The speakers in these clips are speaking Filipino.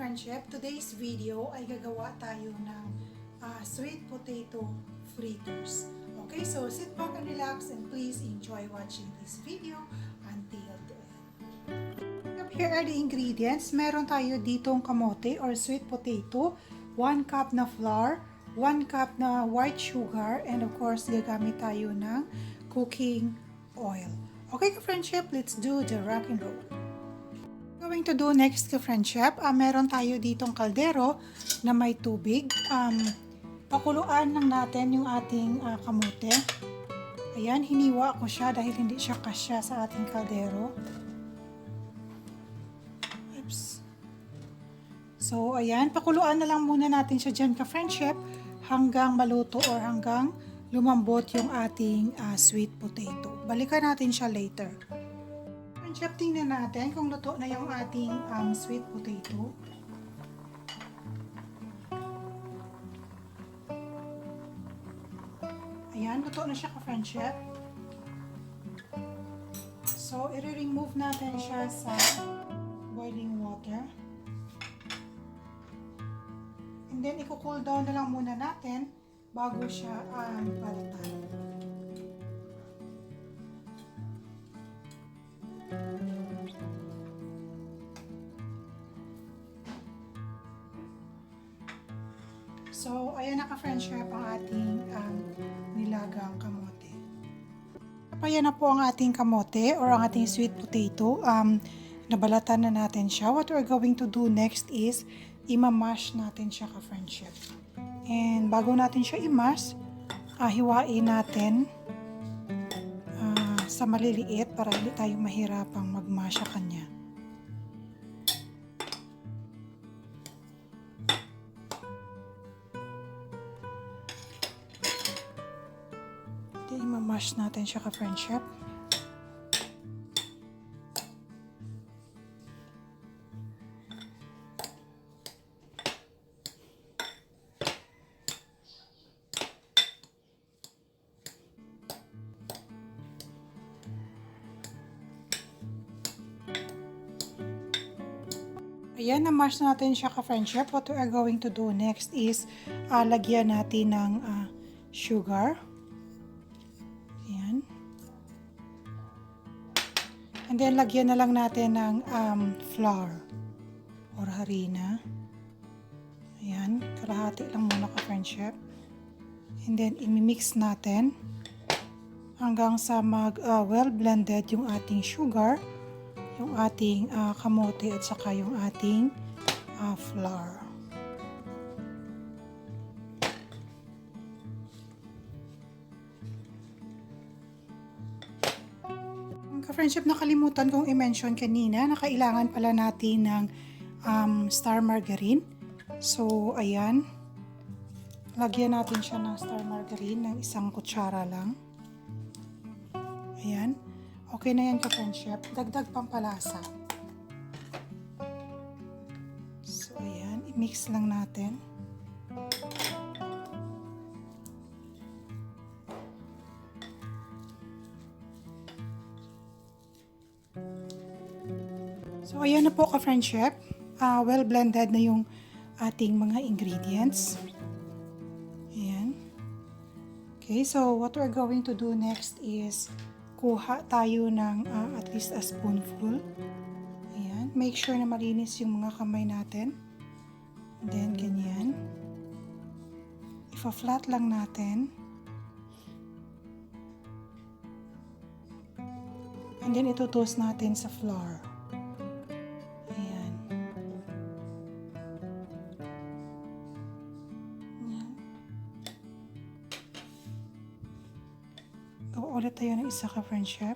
ka-friend chef, today's video ay gagawa tayo ng sweet potato fritters. Okay, so sit back and relax and please enjoy watching this video until the end. Here are the ingredients. Meron tayo ditong kamote or sweet potato, 1 cup na flour, 1 cup na white sugar, and of course, gagamit tayo ng cooking oil. Okay, ka-friend chef, let's do the rock and roll. Going to do next ka-friend chef, meron tayo ditong kaldero na may tubig. Pakuluan lang natin yung ating kamote. Ayan, hiniwa ko siya dahil hindi siya kasya sa ating kaldero. Oops. So, ayan, pakuluan na lang muna natin siya dyan ka-friend chef hanggang maluto or hanggang lumambot yung ating sweet potato. Balikan natin siya later. Chef, tingnan natin kung luto na yung ating sweet potato. Ayan, luto na siya ka-friend chef. So, i-remove natin siya sa boiling water. And then, i-cool down na lang muna natin bago siya balatan. So, ayan na ka-friend chef ang ating nilagang kamote. Ayan na po ang ating kamote or ang ating sweet potato. Nabalatan na natin siya. What we're going to do next is i-mash natin siya ka-friend chef. And bago natin siya i-mash, hiwain natin sa maliliit para hindi tayo mahirapang mag-mash sa kanya. I-mash natin siya ka-friend chef. Ayan, na-mash natin siya ka-friend chef. What we are going to do next is lagyan natin ng sugar. Ayan. And then, lagyan na lang natin ng flour or harina. Ayan, kalahati lang muna ka-friend chef. And then, imimix natin hanggang sa well-blended yung ating sugar, yung ating kamote at saka yung ating flour. Ka-friendship, nakalimutan kong i-mention kanina na kailangan pala natin ng star margarine. So, ayan. Lagyan natin siya ng star margarine ng 1 kutsara lang. Ayan. Okay na yan ka-friendship. Dagdag pampalasa. So, ayan. I-mix lang natin. So, ayan na po ka-friendship. Well blended na yung ating mga ingredients. Ayan. Okay, so what we're going to do next is kuha tayo ng at least a spoonful. Ayan. Make sure na malinis yung mga kamay natin. And then, ganyan. Ipa-flat lang natin. And then, itutoast natin sa flour. Ayan. Ayan. Gawa ulit tayo ng isa ka-friend chef.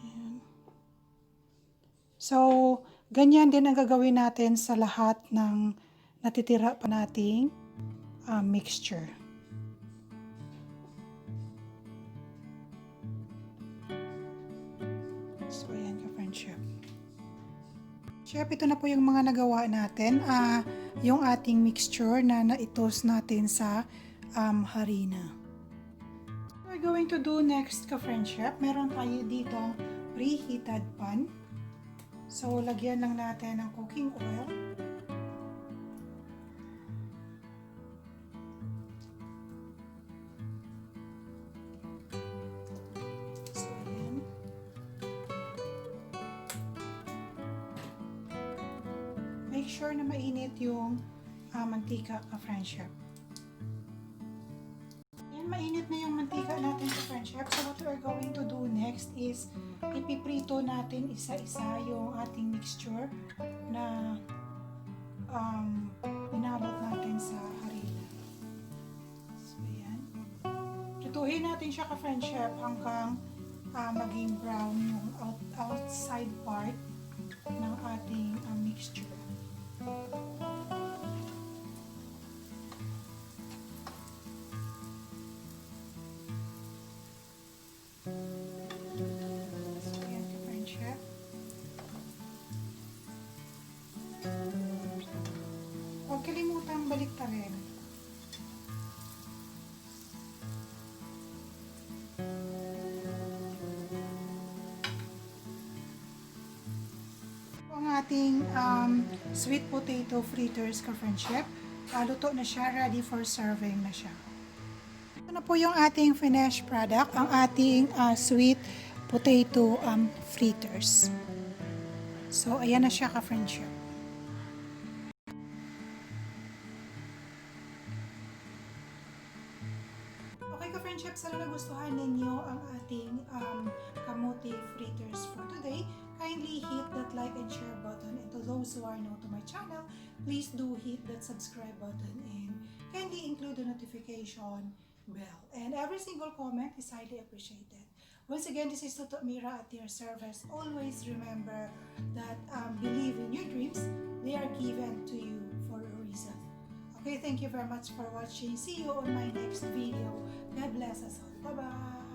Ayan. So, ganyan din ang gagawin natin sa lahat ng natitira pa nating mixture. So, ayan ka-friend chef. Chef, ito na po yung mga nagawa natin. Yung ating mixture na na-toast natin sa harina. We're going to do next ka-friendship. Meron tayo ditong preheated pan. So, lagyan lang natin ng cooking oil. So, ayan. Make sure na mainit yung mantika ka-friendship. Mainit na yung mantika natin sa friendship. So what we're going to do next is ipiprito natin isa-isa yung ating mixture na binalot natin sa harina. So ayan. Lutuhin natin siya ka-friendship hanggang maging brown yung outside part ng ating mixture. Huwag kalimutang baliktarin. Ang ating sweet potato fritters ka-friendship, luto na siya, ready for serving na siya. Ito na po yung ating finished product, ang ating sweet potato fritters. So, ayan na siya ka-friendship. Ka-friendship, sana nagustuhan ninyo ang ating kamote fritters for today. Kindly hit that like and share button, and to those who are new to my channel, please do hit that subscribe button and kindly include the notification bell. And every single comment is highly appreciated. Once again, this is Toto Mira at your service. Always remember that believe in your dreams. They are given to you for a reason. Okay, thank you very much for watching. See you on my next video. God bless us all. Bye-bye.